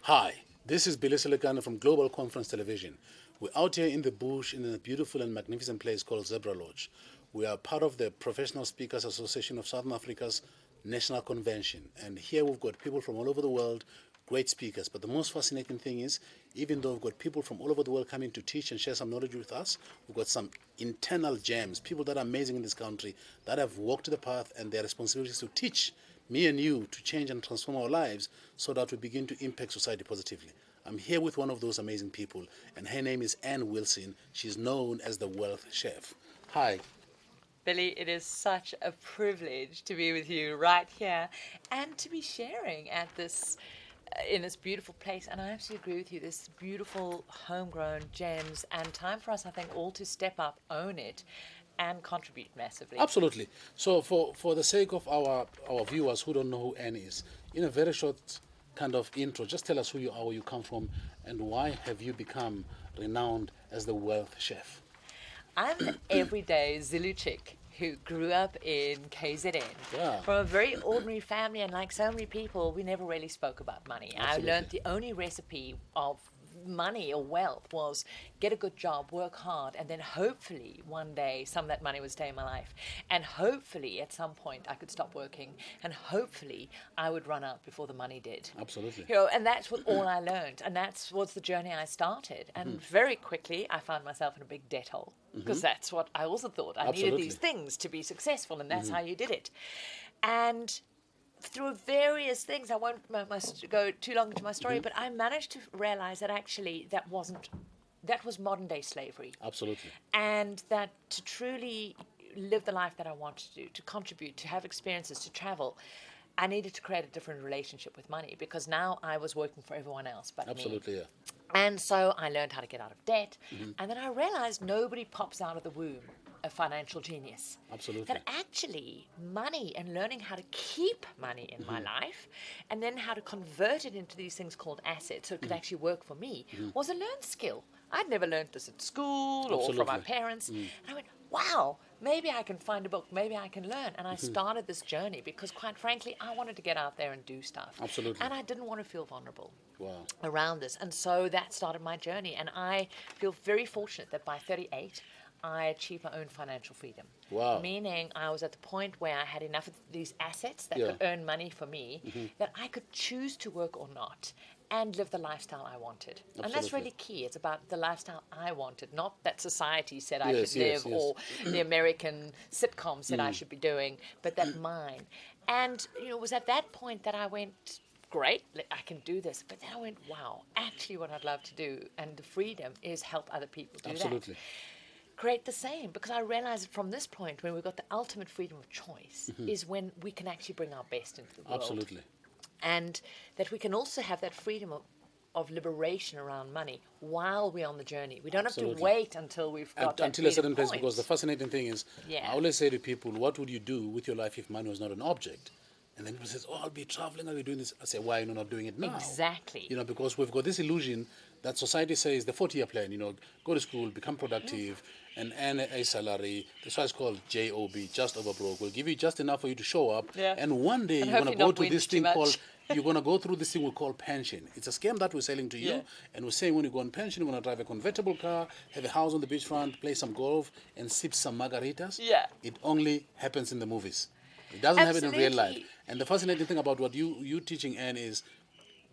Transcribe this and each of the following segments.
Hi, this is Billy Silicano from Global Conference Television. We're out here in the bush in a beautiful and magnificent place called Zebra Lodge. We are part of the Professional Speakers Association of Southern Africa's National Convention. And here we've got people from all over the world, great speakers. But the most fascinating thing is, even though we've got people from all over the world coming to teach and share some knowledge with us, we've got some internal gems, people that are amazing in this country, that have walked the path, and their responsibility is to teach me and you to change and transform our lives so that we begin to impact society positively. I'm here with one of those amazing people, and her name is Ann Wilson. She's known as the Wealth Chef. Hi. Billy, it is such a privilege to be with you right here and to be sharing at this in this beautiful place. And I absolutely agree with you. This beautiful homegrown gems, and time for us, I think, all to step up, own it, and contribute massively. Absolutely. So for the sake of our viewers who don't know who Ann is, in a very short kind of intro, just tell us who you are, where you come from, and why have you become renowned as the Wealth Chef? I'm an everyday Zulu chick who grew up in KZN Yeah. from a very ordinary family, and like so many people, we never really spoke about money. Absolutely. I learned the only recipe of money or wealth was get a good job, work hard, and then hopefully one day some of that money would stay in my life. And hopefully at some point I could stop working, and hopefully I would run out before the money did. Absolutely. And that's what all I learned, and that's was the journey I started. And very quickly I found myself in a big debt hole, because that's what I also thought. I needed Absolutely. these things to be successful, and that's how you did it. And through various things, I won't go too long into my story, but I managed to realize that actually that was modern day slavery. Absolutely. And that to truly live the life that I wanted to do, to contribute, to have experiences, to travel, I needed to create a different relationship with money, because now I was working for everyone else but me. Absolutely, yeah. And so I learned how to get out of debt. And then I realized nobody pops out of the womb a financial genius. Absolutely. That actually money and learning how to keep money in my life, and then how to convert it into these things called assets so it could actually work for me, was a learned skill. I'd never learned this at school or from my Absolutely. parents. And I went, wow, maybe I can find a book, maybe I can learn. And I started this journey because, quite frankly, I wanted to get out there and do stuff. Absolutely. And I didn't want to feel vulnerable Wow. around this. And so that started my journey. And I feel very fortunate that by 38, I achieved my own financial freedom. Wow. Meaning I was at the point where I had enough of these assets that Yeah. could earn money for me, that I could choose to work or not and live the lifestyle I wanted. And that's Absolutely. really key. It's about the lifestyle I wanted, not that society said I Yes, should yes, live, yes. or the American sitcom said I should be doing, but that mine. And it was at that point that I went, great, I can do this. But then I went, wow, actually what I'd love to do, and the freedom, is help other people do Absolutely. that. Create the same, because I realized that from this point, when we've got the ultimate freedom of choice, is when we can actually bring our best into the world. Absolutely. And that we can also have that freedom of liberation around money while we're on the journey. We don't have to Absolutely. wait until we've got that Until a certain freedom place, point. because the fascinating thing is, Yeah. I always say to people, what would you do with your life if money was not an object? And then people says, oh, I'll be traveling, I'll be doing this. I say, why are you not doing it now? Exactly. Because we've got this illusion that society says the 40-year plan, go to school, become productive, and earn a salary. That's why it's called JOB, just over broke. We'll give you just enough for you to show up. Yeah. And one day And you're going to hopefully go not to this whinge too thing much. called, you're going to go through this thing we call pension. It's a scam that we're selling to you. Yeah. And we're saying when you go on pension, you're going to drive a convertible car, have a house on the beachfront, play some golf, and sip some margaritas. Yeah. It only happens in the movies. It doesn't happen in real life. Absolutely. And the fascinating thing about what you teaching, Anne, is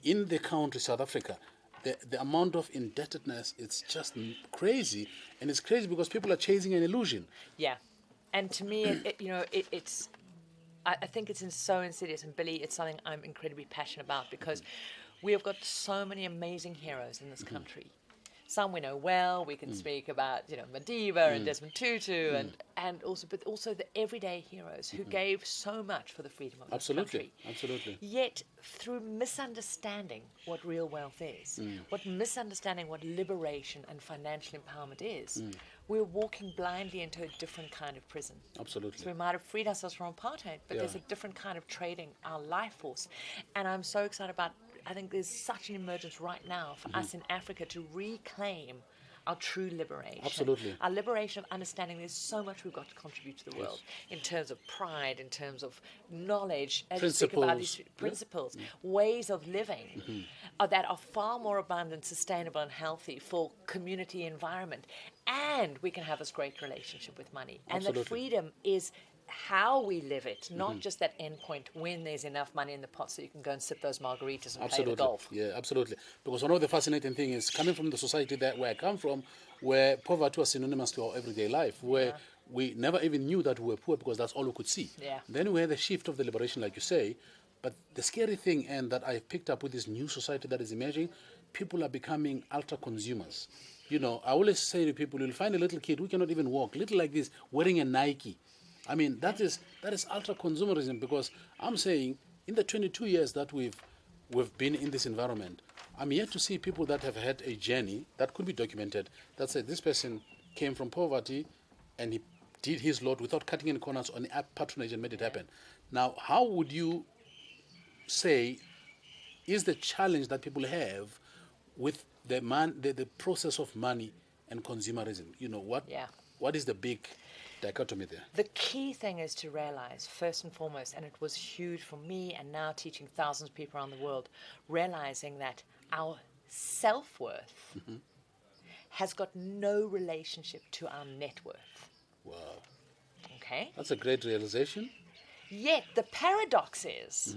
in the country, South Africa, the amount of indebtedness, it's just crazy. And it's crazy because people are chasing an illusion. Yeah. And to me, it's I think it's so insidious. And Billy, it's something I'm incredibly passionate about, because we have got so many amazing heroes in this country. Some we know well. We can speak about, Madiba and Desmond Tutu, and also the everyday heroes who gave so much for the freedom of this country. Absolutely. Yet, through misunderstanding what real wealth is, misunderstanding what liberation and financial empowerment is, we're walking blindly into a different kind of prison. Absolutely. So we might have freed ourselves from apartheid, but there's a different kind of trading our life force. And I'm so excited about, I think there's such an emergence right now for us in Africa to reclaim our true liberation. Absolutely. Our liberation of understanding there's so much we've got to contribute to the world in terms of pride, in terms of knowledge, as you speak about these principles, ways of living that are far more abundant, sustainable and healthy for community environment. And we can have this great relationship with money. And that freedom is how we live it, not just that end point when there's enough money in the pot so you can go and sip those margaritas and play the golf. Yeah, absolutely. Because one of the fascinating things is coming from the society where I come from, where poverty was synonymous to our everyday life, where we never even knew that we were poor because that's all we could see. Yeah. Then we had the shift of the liberation, like you say. But the scary thing, and that I picked up with this new society that is emerging, people are becoming ultra consumers. You know, I always say to people, you'll find a little kid who cannot even walk, little like this, wearing a Nike. I mean, that is ultra consumerism, because I'm saying in the 22 years that we've been in this environment, I'm yet to see people that have had a journey that could be documented that said this person came from poverty and he did his lot without cutting any corners on the patronage and made it happen. Now, how would you say is the challenge that people have with the process of money and consumerism? You know, what is the big dichotomy there? The key thing is to realize, first and foremost, and it was huge for me and now teaching thousands of people around the world, realizing that our self-worth has got no relationship to our net worth. Wow. Okay? That's a great realization. Yet the paradox is,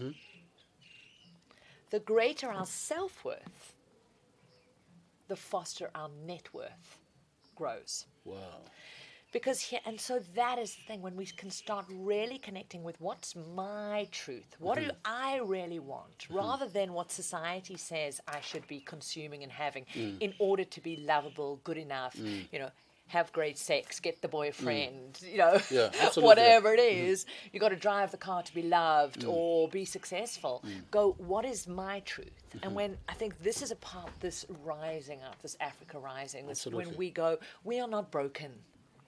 the greater our self-worth, the faster our net worth grows. Wow. Because here, and so that is the thing, when we can start really connecting with what's my truth, what do I really want, rather than what society says I should be consuming and having in order to be lovable, good enough, you know, have great sex, get the boyfriend, you know, whatever it is. You got to drive the car to be loved or be successful. Go, what is my truth? And when I think this is a part, this rising up, this Africa rising, this, when we go, we are not broken.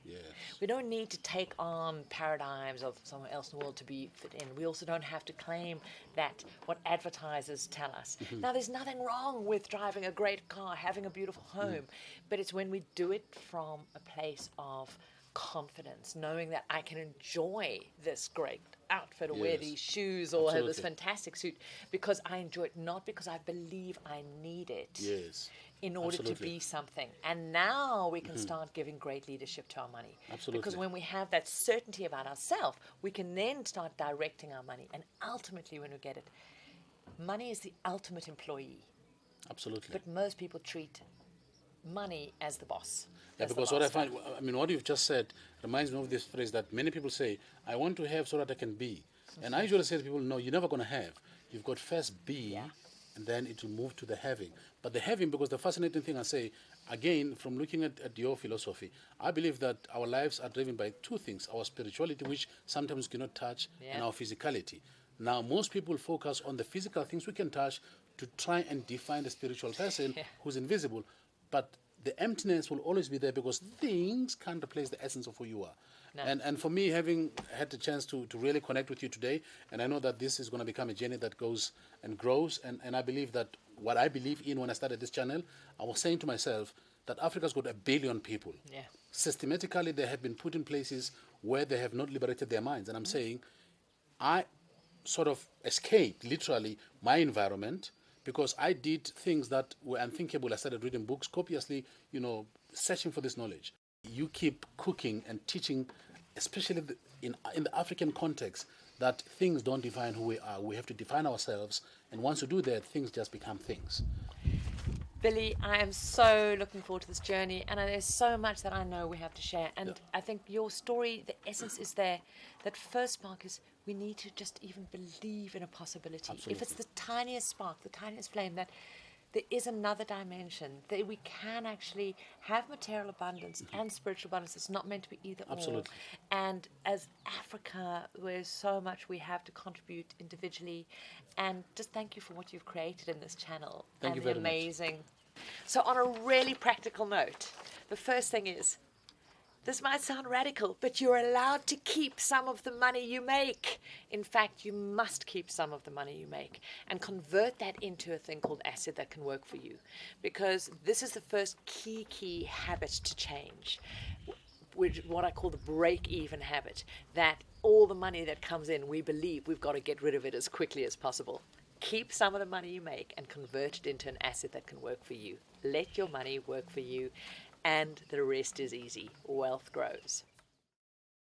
Yes. We don't need to take on paradigms of somewhere else in the world to be fit in. We also don't have to claim that what advertisers tell us. Now, there's nothing wrong with driving a great car, having a beautiful home, but it's when we do it from a place of confidence, knowing that I can enjoy this great outfit or wear these shoes or have this fantastic suit because I enjoy it, not because I believe I need it. Yes. In order to be something. And now we can start giving great leadership to our money. Absolutely. Because when we have that certainty about ourselves, we can then start directing our money. And ultimately, when we get it, money is the ultimate employee. Absolutely. But most people treat money as the boss. Yeah, because what I find, I mean, what you've just said reminds me of this phrase that many people say, I want to have so that I can be. And I usually say to people, no, you're never going to have. You've got first be, and then it will move to the having. But the having, because the fascinating thing I say, again, from looking at your philosophy, I believe that our lives are driven by two things: our spirituality, which sometimes we cannot touch, and our physicality. Now, most people focus on the physical things we can touch to try and define the spiritual person who's invisible. But the emptiness will always be there because things can't replace the essence of who you are. No. And for me, having had the chance to really connect with you today, and I know that this is going to become a journey that goes and grows, and I believe that what I believe in when I started this channel, I was saying to myself that Africa's got 1 billion people. Yeah. Systematically, they have been put in places where they have not liberated their minds. And I'm saying, I sort of escaped, literally, my environment because I did things that were unthinkable. I started reading books, copiously, you know, searching for this knowledge. You keep cooking and teaching, especially in the African context, that things don't define who we are. We have to define ourselves. And once you do that, things just become things. Billy, I am so looking forward to this journey, and there's so much that I know we have to share. And I think your story, the essence is there. That first spark is we need to just even believe in a possibility. Absolutely. If it's the tiniest spark, the tiniest flame, that there is another dimension, that we can actually have material abundance and spiritual abundance. It's not meant to be either or. And as Africa, there's so much we have to contribute individually. And just thank you for what you've created in this channel. Thank you very much. So on a really practical note, the first thing is, This might sound radical, but you're allowed to keep some of the money you make. In fact, you must keep some of the money you make and convert that into a thing called asset that can work for you. Because this is the first key habit to change, which what I call the break-even habit, that all the money that comes in, we believe we've got to get rid of it as quickly as possible. Keep some of the money you make and convert it into an asset that can work for you. Let your money work for you, and the rest is easy. Wealth grows.